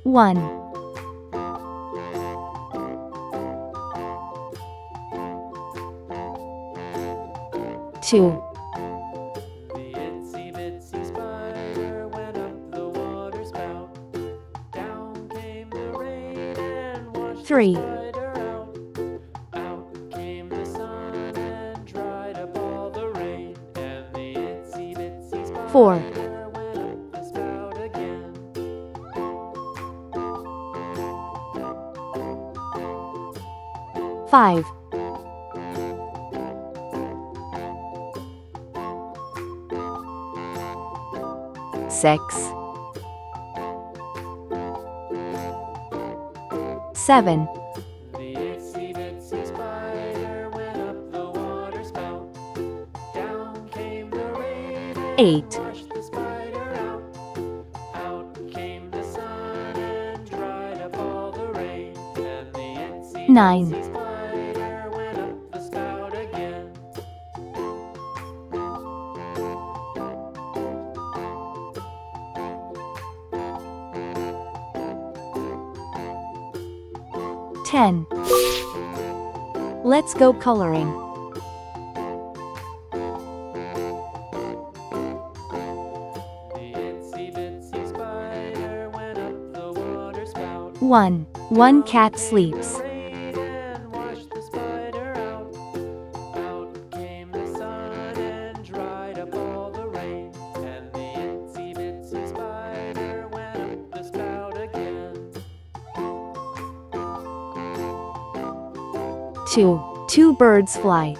1, 2, The itsy bitsy spider went up the water spout. Down came the rain and washed 3, the spider out. Out came the sun and dried up all the rain. And the itsy bitsy 4, spider went up the spout again. 5, 6, 7, The itsy bitsy spider went up the water spout. Down came the rain and 8, washed the spider out. Out came the sun and dried up all the rain. And the itsy 9, bitsy spider went up the spout again. 10. Let's go coloring. The itsy bitsy spider went up the water spout. 1. One cat sleeps. Rain and washed the spider out. Out came the sun and dried up all the rain. And the itsy bitsy spider went up the spout again. 2. Two birds fly.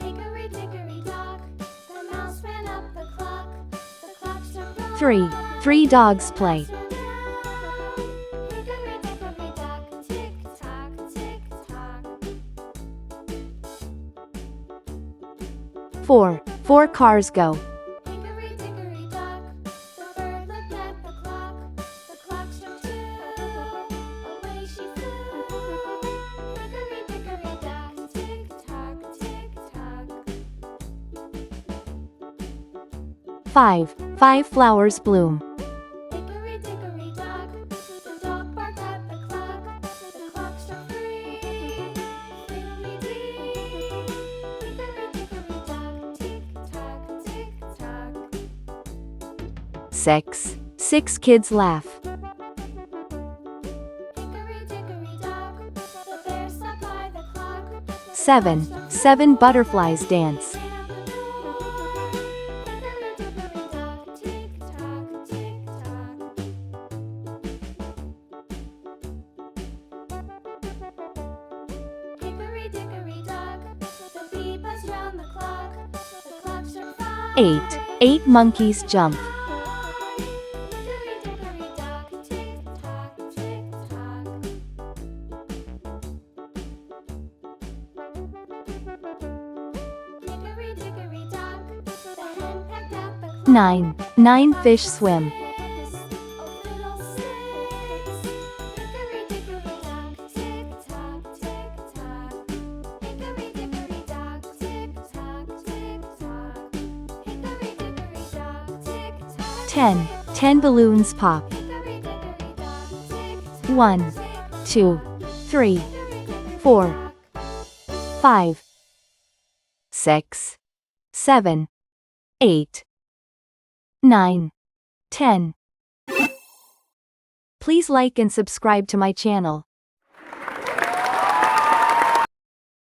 Hickory dickory dock, the mouse ran up the clock. The clock struck 3. Three dogs play. Hickory dickory dock, tick tock, tick tock. 4. Four cars go. Hickory dickory dock, the bird looked at the clock. The clock struck 2, away she flew. Hickory dickory dock, tick tock, tick tock. 5. Five flowers bloom. Hickory dickory dock, the dog barked at the clock. The clock struck 3, fiddly-dee. Hickory dickory dock, tick tock, tick tock. 6. Six kids laugh. Hickory dickory dock, the bear sat by the clock. 7. Seven butterflies dance. Ran out the door. Hickory dickory dock, tick tock, tick tock. 8. 8 monkeys jump. Nine. 9 fish swim. Ten. 10 balloons pop. 1, 2, 3, 4, 5, 6, 7, 8, 9, 10. Please like and subscribe to my channel.